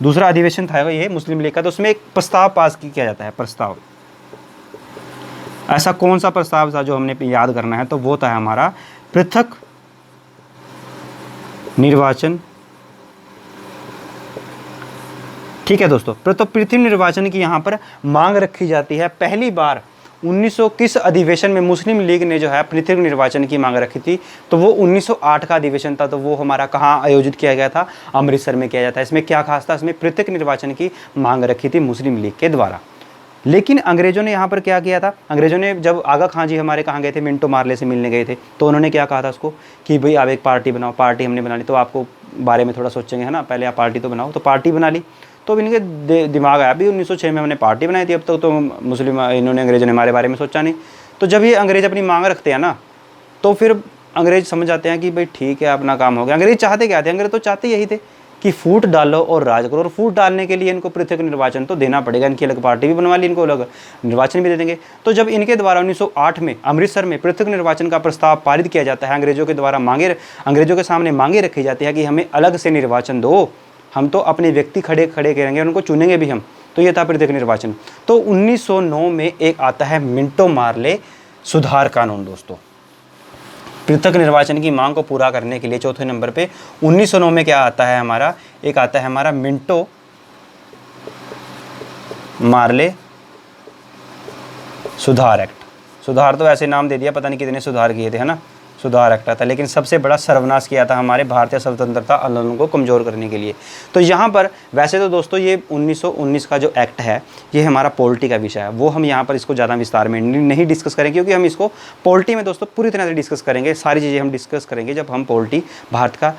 दूसरा अधिवेशन था ये मुस्लिम लीग का। तो उसमें एक प्रस्ताव पास किया जाता है। प्रस्ताव, ऐसा कौन सा प्रस्ताव था जो हमने याद करना है? तो वो था हमारा पृथक निर्वाचन। ठीक है दोस्तों, तो पृथक निर्वाचन की यहाँ पर मांग रखी जाती है। पहली बार 1900 किस अधिवेशन में मुस्लिम लीग ने जो है पृथक निर्वाचन की मांग रखी थी? तो वो 1908 का अधिवेशन था। तो वो हमारा कहाँ आयोजित किया गया था? अमृतसर में किया जाता है। इसमें क्या खास था? इसमें पृथक निर्वाचन की मांग रखी थी मुस्लिम लीग के द्वारा। लेकिन अंग्रेजों ने यहाँ पर क्या किया था? अंग्रेजों ने जब आगा खां जी हमारे कहाँ गए थे? मिंटो मार्ले से मिलने गए थे। तो उन्होंने क्या कहा था उसको कि भाई आप एक पार्टी बनाओ। पार्टी हमने बना ली, तो आपको बारे में थोड़ा सोचेंगे है ना, पहले आप पार्टी तो बनाओ। तो पार्टी बना ली। तो इनके दिमाग आया भी 1906 में हमने पार्टी बनाई थी, अब तक तो मुस्लिम इन्होंने अंग्रेजों ने हमारे बारे में सोचा नहीं। तो जब ये अंग्रेज अपनी मांग रखते हैं ना, तो फिर अंग्रेज समझ जाते हैं कि भाई ठीक है अपना काम हो गया। अंग्रेज चाहते क्या थे? अंग्रेज तो चाहते यही थे कि फूट डालो और राज करो। और फूट डालने के लिए इनको पृथक निर्वाचन तो देना पड़ेगा। इनकी अलग पार्टी भी बनवा ली, इनको अलग निर्वाचन भी दे देंगे। तो जब इनके द्वारा 1908 में अमृतसर में पृथक निर्वाचन का प्रस्ताव पारित किया जाता है, अंग्रेजों के द्वारा अंग्रेजों के सामने मांगे रखी जाती है कि हमें अलग से निर्वाचन दो, हम तो अपने व्यक्ति खड़े करेंगे, उनको चुनेंगे भी हम। तो ये था पृथक निर्वाचन। तो 1909 में एक आता है मिंटो मार्ले सुधार कानून दोस्तों। पृथक निर्वाचन की मांग को पूरा करने के लिए चौथे नंबर पे 1909 में क्या आता है हमारा? एक आता है हमारा मिंटो मार्ले सुधार एक्ट। सुधार तो ऐसे नाम दे दिया, पता नहीं कितने सुधार किए थे है ना। सुधार एक्ट था, लेकिन सबसे बड़ा सर्वनाश किया था हमारे भारतीय स्वतंत्रता आंदोलन को कमज़ोर करने के लिए। तो यहाँ पर वैसे तो दोस्तों ये 1919 का जो एक्ट है ये हमारा पॉलिटी का विषय है, वो हम यहाँ पर इसको ज़्यादा विस्तार में नहीं डिस्कस करेंगे, क्योंकि हम इसको पॉलिटी में दोस्तों पूरी तरह से डिस्कस करेंगे। सारी चीज़ें हम डिस्कस करेंगे जब हम पॉलिटी, भारत का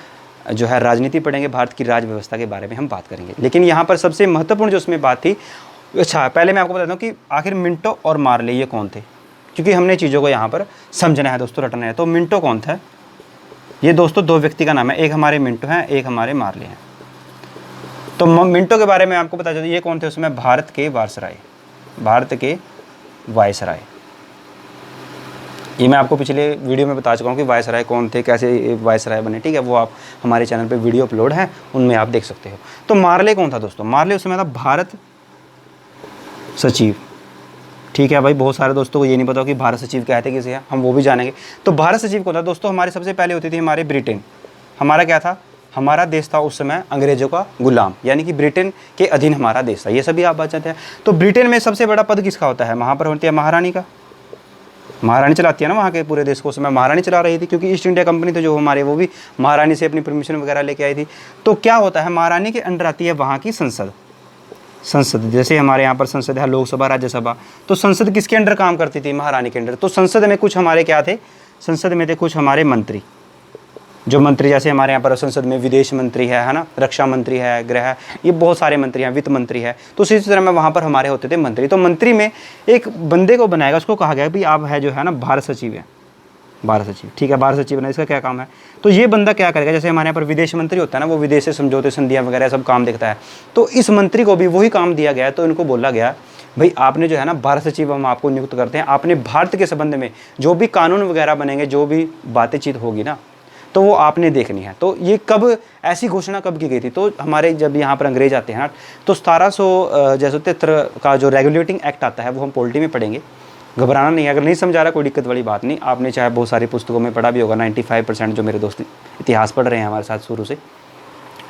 जो है राजनीति पढ़ेंगे, भारत की राज व्यवस्था के बारे में हम बात करेंगे। लेकिन यहाँ पर सबसे महत्वपूर्ण जो उसमें बात थी, अच्छा पहले मैं आपको बताता हूँ कि आखिर मिंटो और मार्ले ये कौन थे, क्योंकि हमने चीज़ों को यहाँ पर समझना है दोस्तों, रटना है। तो मिंटो कौन था? ये दोस्तों 2 व्यक्ति का नाम है, एक हमारे मिंटो हैं, एक हमारे मार्ले हैं। तो मिंटो के बारे में आपको पता चलता, ये कौन थे? उसमें भारत के वायसराय, भारत के वायसराय। ये मैं आपको पिछले वीडियो में बता चुका हूँ कि वायसराय कौन थे, कैसे वायसराय बने। ठीक है, वो आप हमारे चैनल पे वीडियो अपलोड है, उनमें आप देख सकते हो। तो मार्ले कौन था दोस्तों? मार्ले उसमें था भारत सचिव। ठीक है भाई, बहुत सारे दोस्तों को ये नहीं पता कि भारत सचिव कहते किसे हैं, हम वो भी जानेंगे। तो भारत सचिव कौन था दोस्तों? हमारे सबसे पहले होती थी हमारे ब्रिटेन। हमारा क्या था? हमारा देश था उस समय अंग्रेजों का गुलाम, यानी कि ब्रिटेन के अधीन हमारा देश था। ये सभी आप बात जानते हैं। तो ब्रिटेन में सबसे बड़ा पद किसका होता है? वहाँ पर होती है महारानी का। महारानी चलाती है ना वहाँ के पूरे देश को। उस समय महारानी चला रही थी, क्योंकि ईस्ट इंडिया कंपनी तो जो हमारे, वो भी महारानी से अपनी परमिशन वगैरह लेके आई थी। तो क्या होता है, महारानी के अंडर आती है वहाँ की संसद। जैसे हमारे यहाँ पर संसद है, लोकसभा, राज्यसभा। तो संसद किसके अंडर काम करती थी? महारानी के अंडर। तो संसद में कुछ हमारे क्या थे? संसद में थे कुछ हमारे मंत्री। जो मंत्री जैसे हमारे यहाँ पर संसद में विदेश मंत्री है ना, रक्षा मंत्री है, गृह, ये बहुत सारे मंत्री हैं, वित्त मंत्री है, तो इसी तरह में वहाँ पर हमारे होते थे मंत्री। तो मंत्री में एक बंदे को बनाएगा, उसको कहा गया भाई आप है जो है ना भारत सचिव है, भारत सचिव, ठीक है, भारत सचिव ना, इसका क्या काम है। तो ये बंदा क्या करेगा, जैसे हमारे यहाँ पर विदेश मंत्री होता है ना, वो विदेश से समझौते संधियाँ वगैरह सब काम देखता है, तो इस मंत्री को भी वही काम दिया गया है। तो इनको बोला गया भाई आपने जो है ना भारत सचिव हम आपको नियुक्त करते हैं, आपने भारत के संबंध में जो भी कानून वगैरह बनेंगे, जो भी बातचीत होगी ना, तो वो आपने देखनी है। तो ये कब ऐसी घोषणा कब की गई थी, तो हमारे जब यहाँ पर अंग्रेज आते हैं ना, तो 1773 का जो रेगुलेटिंग एक्ट आता है वो हम पॉलिटी में पढ़ेंगे, घबराना नहीं है, अगर नहीं समझा रहा कोई दिक्कत वाली बात नहीं, आपने चाहे बहुत सारी पुस्तकों में पढ़ा भी होगा, 95% जो मेरे दोस्त इतिहास पढ़ रहे हैं हमारे साथ शुरू से,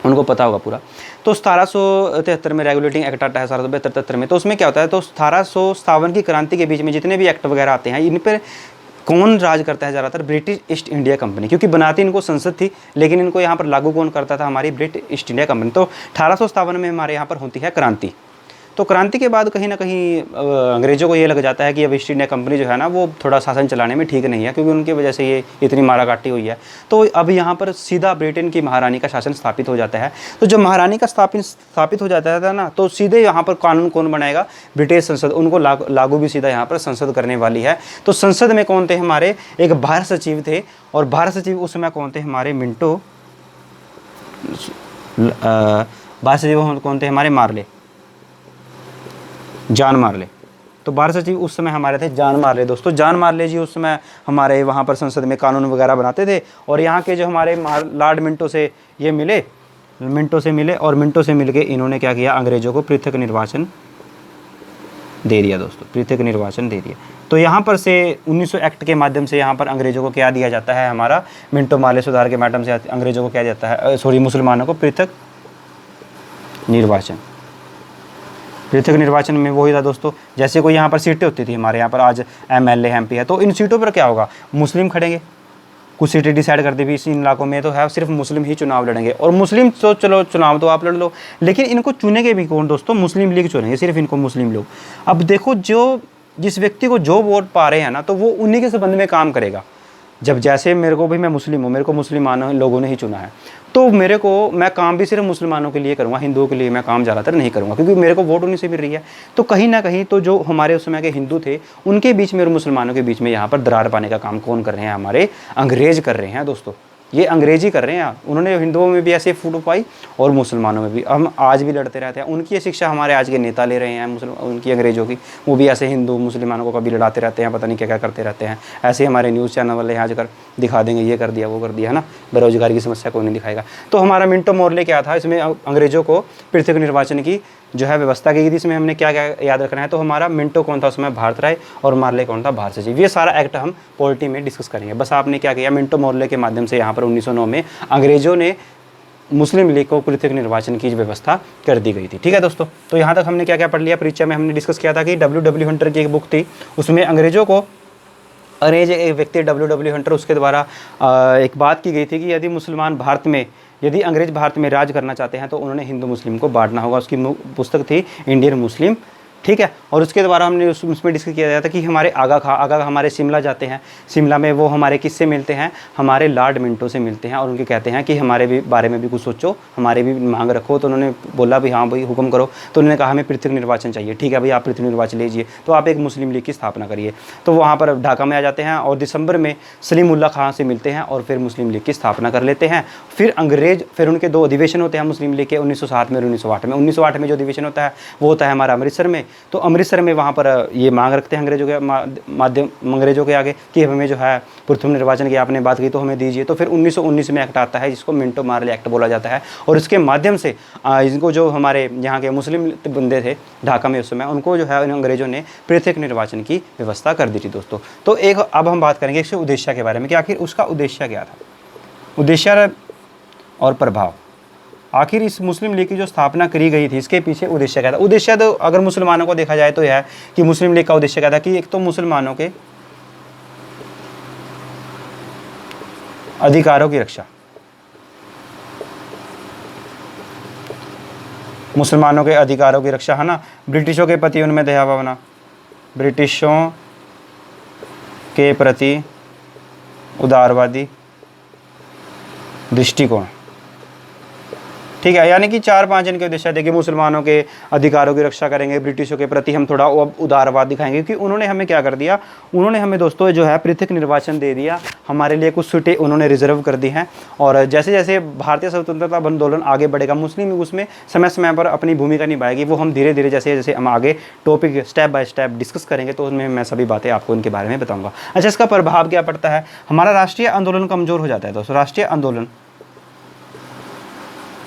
उनको पता होगा पूरा। तो 1773 में रेगुलेटिंग एक्ट आता है, 1772-73 में। तो उसमें क्या होता है, तो 1857 की क्रांति के बीच में जितने भी एक्ट वगैरह आते हैं, इन पर कौन राज करता है ज़्यादातर, ब्रिटिश ईस्ट इंडिया कंपनी, क्योंकि बनाती इनको संसद थी, लेकिन इनको यहाँ पर लागू कौन करता था, हमारी ब्रिटिश ईस्ट इंडिया कंपनी। तो 1857 में हमारे यहाँ पर होती है क्रांति। तो क्रांति के बाद कहीं ना कहीं अंग्रेज़ों को ये लग जाता है कि अब ईस्ट इंडिया कंपनी जो है ना वो थोड़ा शासन चलाने में ठीक नहीं है, क्योंकि उनकी वजह से ये इतनी माराकाटी हुई है। तो अब यहाँ पर सीधा ब्रिटेन की महारानी का शासन स्थापित हो जाता है। तो जब महारानी का स्थापित हो जाता था ना, तो सीधे यहाँ पर कानून कौन बनाएगा, ब्रिटिश संसद, उनको लागू भी सीधा यहाँ पर संसद करने वाली है। तो संसद में कौन थे हमारे, एक भारत सचिव थे, और भारत सचिव उस समय कौन थे, हमारे मिंटो, भारत सचिव कौन थे, हमारे मार्ले, जॉन मार्ले। तो भारत सचिव उस समय हमारे थे जॉन मार्ले। दोस्तों जॉन मार्ले जी उस समय हमारे वहाँ पर संसद में कानून वगैरह बनाते थे, और यहाँ के जो हमारे लॉर्ड मिंटो से ये मिले, मिंटो से मिले, और मिंटो से मिलके इन्होंने क्या किया, अंग्रेज़ों को पृथक निर्वाचन दे दिया। दोस्तों पृथक निर्वाचन दे दिया। तो यहाँ पर से 1900 एक्ट के माध्यम से यहाँ पर अंग्रेज़ों को क्या दिया जाता है, हमारा मिंटो मार्ले सुधार के माध्यम से अंग्रेज़ों को क्या जाता है, सॉरी मुसलमानों को पृथक निर्वाचन। पृथक निर्वाचन में वही था दोस्तों, जैसे कोई यहाँ पर सीटें होती थी हमारे यहाँ पर, आज MLA MP है, तो इन सीटों पर क्या होगा, मुस्लिम खड़ेंगे, कुछ सीटें डिसाइड कर दी भी इस इलाकों में तो है सिर्फ मुस्लिम ही चुनाव लड़ेंगे, और मुस्लिम तो चलो चुनाव तो आप लड़ लो, लेकिन इनको चुनेंगे भी कौन दोस्तों, मुस्लिम लीग चुनेंगे, सिर्फ इनको मुस्लिम लोग। अब देखो जो जिस व्यक्ति को जो वोट पा रहे हैं ना, तो वो उन्हीं के संबंध में काम करेगा। जब जैसे मेरे को भी, मैं मुस्लिम हूँ, मेरे को मुसलमानों लोगों ने ही चुना है, तो मेरे को मैं काम भी सिर्फ मुसलमानों के लिए करूँगा, हिंदुओं के लिए मैं काम ज़्यादातर नहीं करूँगा, क्योंकि मेरे को वोट उन्हीं से मिल रही है। तो कहीं ना कहीं तो जो हमारे उस समय के हिंदू थे, उनके बीच में और मुसलमानों के बीच में यहाँ पर दरार पाने का काम कौन कर रहे हैं, हमारे अंग्रेज़ कर रहे हैं। दोस्तों ये अंग्रेजी कर रहे हैं, उन्होंने हिंदुओं में भी ऐसे फूट पाई और मुसलमानों में भी। हम आज भी लड़ते रहते हैं, उनकी ये शिक्षा हमारे आज के नेता ले रहे हैं, उनकी अंग्रेज़ों की, वो भी ऐसे हिंदू मुसलमानों को कभी लड़ाते रहते हैं, पता नहीं क्या क्या करते रहते हैं। ऐसे ही हमारे न्यूज़ चैनल वाले यहाँ जाकर दिखा देंगे, ये कर दिया वो कर दिया, है ना, बेरोजगारी की समस्या कोई नहीं दिखाएगा। तो हमारा मिंटो मोर्ले क्या था, इसमें अंग्रेज़ों को पृथक निर्वाचन की जो है व्यवस्था की गई थी। इसमें हमने क्या क्या याद रखना है, तो हमारा मिंटो कौन था उसमें, भारत राय, और मार्ले कौन था, भारत सचिव। ये सारा एक्ट हम पॉलिटी में डिस्कस करेंगे। बस आपने क्या किया, मिंटो मोर्ले के माध्यम से यहाँ पर 1909 में अंग्रेज़ों ने मुस्लिम लीग को पृथक निर्वाचन की व्यवस्था कर दी गई थी। ठीक है दोस्तों, तो यहाँ तक हमने क्या क्या पढ़ लिया। परीक्षा में हमने डिस्कस किया था कि W हंटर की एक बुक थी, उसमें अंग्रेज़ों को, अंग्रेज एक व्यक्ति W हंटर, उसके द्वारा एक बात की गई थी कि यदि मुसलमान भारत में, यदि अंग्रेज भारत में राज करना चाहते हैं तो उन्होंने हिंदू मुस्लिम को बांटना होगा। उसकी पुस्तक थी इंडियन मुस्लिम, ठीक है। और उसके द्वारा हमने उसमें डिस्कस किया गया था कि हमारे आगा खां हमारे शिमला जाते हैं, शिमला में वो हमारे किससे मिलते हैं, हमारे लॉर्ड मिंटो से मिलते हैं, और उनके कहते हैं कि हमारे भी बारे में भी कुछ सोचो, हमारे भी मांग रखो। तो उन्होंने बोला भी हाँ भाई हुक्म करो। तो उन्होंने कहा हमें पृथक निर्वाचन चाहिए। ठीक है भाई, आप पृथक निर्वाचन लीजिए, तो आप एक मुस्लिम लीग की स्थापना करिए। तो वहाँ पर ढाका में आ जाते हैं, और दिसंबर में सलीमुल्लाह खां से मिलते हैं, और फिर मुस्लिम लीग की स्थापना कर लेते हैं। फिर फिर उनके 2 अधिवेशन होते हैं मुस्लिम लीग के, 1907 में और 1908 में। 1908 में जो अधिवेशन होता है वो होता है हमारा अमृतसर में। तो अमृतसर में वहाँ पर ये मांग रखते हैं अंग्रेज़ों के आगे कि हमें जो है प्रथम निर्वाचन की आपने बात की तो हमें दीजिए। तो फिर 1919 में एक्ट आता है जिसको मिंटो मार्ले एक्ट बोला जाता है, और इसके माध्यम से इनको जो हमारे यहाँ के मुस्लिम बंदे थे ढाका में उस समय, उनको जो है अंग्रेज़ों ने पृथक निर्वाचन की व्यवस्था कर दी थी दोस्तों। तो एक अब हम बात करेंगे इसके उद्देश्य के बारे में कि आखिर उसका उद्देश्य क्या था, उद्देश्य और प्रभाव। आखिर इस मुस्लिम लीग की जो स्थापना करी गई थी इसके पीछे उद्देश्य क्या था। उद्देश्य तो अगर मुसलमानों को देखा जाए तो यह है कि मुस्लिम लीग का उद्देश्य क्या था कि एक तो मुसलमानों के अधिकारों की रक्षा, मुसलमानों के अधिकारों की रक्षा, है ना, ब्रिटिशों के प्रति उनमें दया भावना, ब्रिटिशों के प्रति उदारवादी दृष्टिकोण, ठीक है। यानी कि 4-5 इनके उद्देश्य थे कि मुसलमानों के अधिकारों की रक्षा करेंगे, ब्रिटिशों के प्रति हम थोड़ा उदारवाद दिखाएंगे, क्योंकि उन्होंने हमें क्या कर दिया, उन्होंने हमें दोस्तों जो है पृथक निर्वाचन दे दिया, हमारे लिए कुछ सीटें उन्होंने रिजर्व कर दी हैं। और जैसे जैसे भारतीय स्वतंत्रता आंदोलन आगे बढ़ेगा, मुस्लिम उसमें समय समय पर अपनी भूमिका निभाएगी, वो हम धीरे धीरे जैसे जैसे हम आगे topic step by step discuss करेंगे तो उसमें मैं सभी बातें आपको इनके बारे में बताऊँगा। अच्छा, इसका प्रभाव क्या पड़ता है, हमारा राष्ट्रीय आंदोलन कमज़ोर हो जाता है दोस्तों, राष्ट्रीय आंदोलन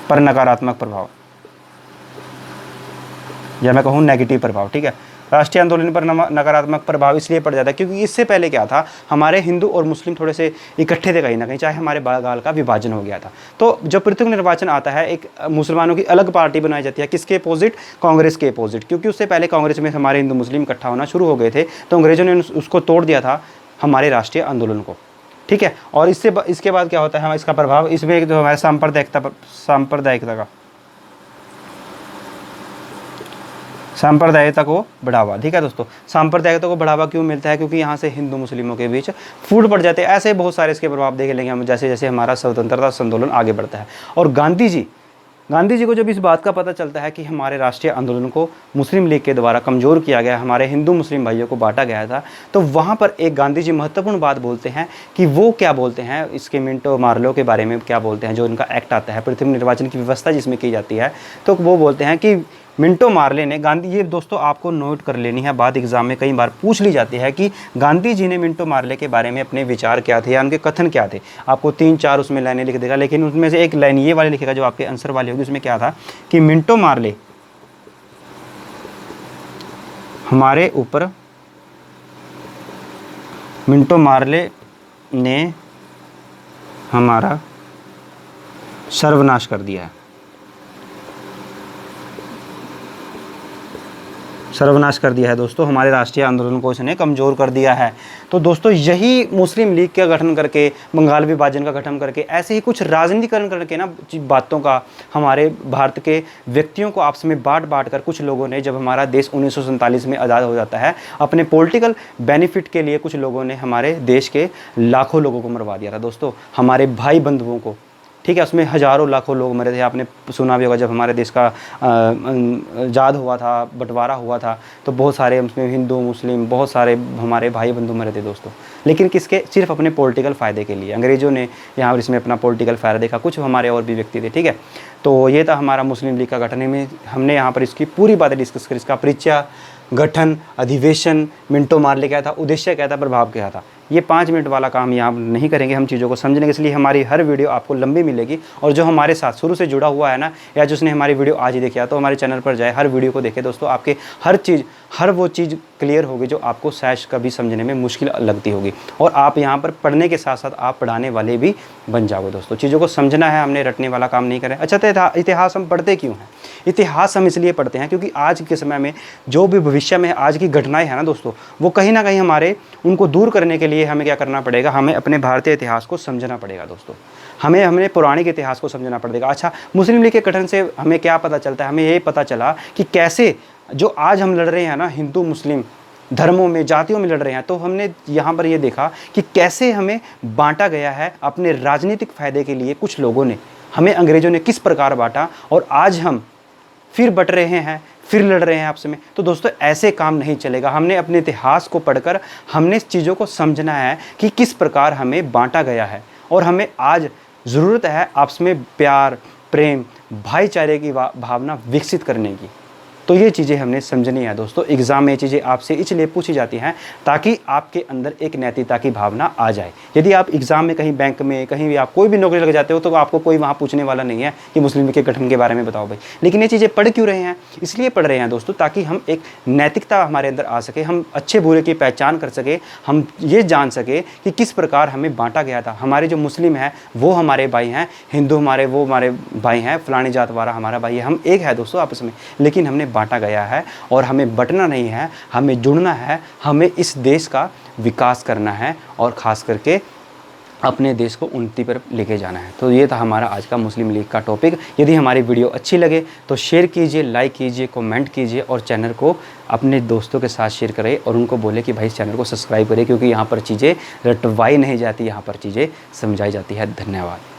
पर नकारात्मक प्रभाव, या मैं कहूँ नेगेटिव प्रभाव, ठीक है। राष्ट्रीय आंदोलन पर नकारात्मक प्रभाव इसलिए पड़ जाता है क्योंकि इससे पहले क्या था, हमारे हिंदू और मुस्लिम थोड़े से इकट्ठे थे कहीं ना कहीं, चाहे हमारे बंगाल का विभाजन हो गया था। तो जब पृथक निर्वाचन आता है, एक मुसलमानों की अलग पार्टी बनाई जाती है, किसके अपोजिट, कांग्रेस के अपोजिट, क्योंकि उससे पहले कांग्रेस में हमारे हिंदू मुस्लिम इकट्ठा होना शुरू हो गए थे, तो अंग्रेजों ने उसको तोड़ दिया था, हमारे राष्ट्रीय आंदोलन को, ठीक है। और इसके बाद क्या होता है, इसका प्रभाव इसमें जो हमारे सांप्रदायिकता को बढ़ावा, ठीक है दोस्तों। सांप्रदायिकता को बढ़ावा क्यों मिलता है, क्योंकि यहाँ से हिंदू मुस्लिमों के बीच फूट पड़ जाते हैं। ऐसे बहुत सारे इसके प्रभाव देख लेंगे हम जैसे जैसे हमारा स्वतंत्रता आंदोलन आगे बढ़ता है। और गांधी जी को जब इस बात का पता चलता है कि हमारे राष्ट्रीय आंदोलन को मुस्लिम लीग के द्वारा कमज़ोर किया गया, हमारे हिंदू मुस्लिम भाइयों को बांटा गया था, तो वहाँ पर एक गांधी जी महत्वपूर्ण बात बोलते हैं कि वो क्या बोलते हैं, इसके मिंटो मार्लो के बारे में क्या बोलते हैं, जो उनका एक्ट आता है पृथक निर्वाचन की व्यवस्था जिसमें की जाती है, तो वो बोलते हैं कि मिंटो मार्ले ने गांधी, ये दोस्तों आपको नोट कर लेनी है बात, एग्जाम में कई बार पूछ ली जाती है कि गांधी जी ने मिंटो मार्ले के बारे में अपने विचार क्या थे या उनके कथन क्या थे। आपको 3-4 उसमें लाइनें लिख देगा, लेकिन उसमें से एक लाइन ये वाली लिखेगा जो आपके आंसर वाली होगी। उसमें क्या था कि मिंटो मार्ले ने हमारा सर्वनाश कर दिया है, सर्वनाश कर दिया है दोस्तों, हमारे राष्ट्रीय आंदोलन को इसने कमज़ोर कर दिया है। तो दोस्तों यही मुस्लिम लीग का गठन करके, बंगाल विभाजन का गठन करके, ऐसे ही कुछ राजनीतिकरण करके ना बातों का, हमारे भारत के व्यक्तियों को आपस में बांट कर कुछ लोगों ने, जब हमारा देश 1947 में आज़ाद हो जाता है, अपने पॉलिटिकल बेनिफिट के लिए कुछ लोगों ने हमारे देश के लाखों लोगों को मरवा दिया था दोस्तों, हमारे भाई बंधुओं को, ठीक है। उसमें हज़ारों लाखों लोग मरे थे। आपने सुना भी होगा जब हमारे देश का आज़ाद हुआ था, बंटवारा हुआ था, तो बहुत सारे उसमें हिंदू मुस्लिम बहुत सारे हमारे भाई बंधु मरे थे दोस्तों, लेकिन किसके, सिर्फ अपने पॉलिटिकल फ़ायदे के लिए। अंग्रेज़ों ने यहाँ पर इसमें अपना पॉलिटिकल फ़ायदा देखा, कुछ हमारे और भी व्यक्ति थे, ठीक है। तो ये था हमारा मुस्लिम लीग का गठन में, हमने यहाँ पर इसकी पूरी बातें डिस्कस करी, इसका परिचय, गठन, अधिवेशन, मिंटो मार्ले क्या था, उद्देश्य क्या था, प्रभाव क्या था। ये 5 मिनट वाला काम यहाँ नहीं करेंगे हम चीज़ों को समझने के, इसलिए हमारी हर वीडियो आपको लंबी मिलेगी। और जो हमारे साथ शुरू से जुड़ा हुआ है ना, या जिसने हमारी वीडियो आज ही देखी है, तो हमारे चैनल पर जाए, हर वीडियो को देखे दोस्तों, आपके हर वो चीज़ क्लियर होगी जो आपको शायद कभी समझने में मुश्किल लगती होगी। और आप यहाँ पर पढ़ने के साथ साथ आप पढ़ाने वाले भी बन जाओगे दोस्तों। चीज़ों को समझना है, हमने रटने वाला काम नहीं करें। अच्छा, तो इतिहास हम पढ़ते क्यों हैं? इतिहास हम इसलिए पढ़ते हैं क्योंकि आज के समय में जो भी भविष्य में आज की घटनाएं हैं ना दोस्तों, वो कहीं ना कहीं हमारे उनको दूर करने के लिए हमें क्या करना पड़ेगा, हमें अपने भारतीय इतिहास को समझना पड़ेगा दोस्तों, हमें पौराणिक इतिहास को समझना पड़ेगा। अच्छा, मुस्लिम लीग के गठन से हमें क्या पता चलता है, हमें ये पता चला कि कैसे जो आज हम लड़ रहे हैं ना, हिंदू मुस्लिम धर्मों में, जातियों में लड़ रहे हैं, तो हमने यहाँ पर ये देखा कि कैसे हमें बांटा गया है अपने राजनीतिक फ़ायदे के लिए। कुछ लोगों ने हमें, अंग्रेज़ों ने किस प्रकार बांटा, और आज हम फिर बट रहे हैं, फिर लड़ रहे हैं आपस में। तो दोस्तों ऐसे काम नहीं चलेगा। हमने अपने इतिहास को पढ़कर हमने इस चीज़ों को समझना है कि किस प्रकार हमें बांटा गया है, और हमें आज ज़रूरत है आपस में प्यार, प्रेम, भाईचारे की भावना विकसित करने की। तो ये चीज़ें हमने समझनी है दोस्तों। एग्ज़ाम में ये चीज़ें आपसे इसलिए पूछी जाती हैं ताकि आपके अंदर एक नैतिकता की भावना आ जाए। यदि आप एग्ज़ाम में कहीं बैंक में कहीं भी आप कोई भी नौकरी लग जाते हो, तो आपको कोई वहाँ पूछने वाला नहीं है कि मुस्लिम लीग के गठन के बारे में बताओ भाई। लेकिन ये चीज़ें पढ़ क्यों रहे हैं? इसलिए पढ़ रहे हैं दोस्तों ताकि हम एक नैतिकता हमारे अंदर आ सके, हम अच्छे बुरे की पहचान कर सके, हम ये जान सके कि किस प्रकार हमें बांटा गया था। हमारे जो मुस्लिम हैं वो हमारे भाई हैं, हिंदू हमारे वो हमारे भाई हैं, फलानी जात वाला हमारा भाई है, हम एक है दोस्तों आपस में। लेकिन हमने बांटा गया है और हमें बंटना नहीं है, हमें जुड़ना है, हमें इस देश का विकास करना है और ख़ास करके अपने देश को उन्नति पर लेके जाना है। तो ये था हमारा आज का मुस्लिम लीग का टॉपिक। यदि हमारी वीडियो अच्छी लगे तो शेयर कीजिए, लाइक कीजिए, कमेंट कीजिए और चैनल को अपने दोस्तों के साथ शेयर करें और उनको बोले कि भाई इस चैनल को सब्सक्राइब करें, क्योंकि यहाँ पर चीज़ें रटवाई नहीं जाती, यहाँ पर चीज़ें समझाई जाती है। धन्यवाद।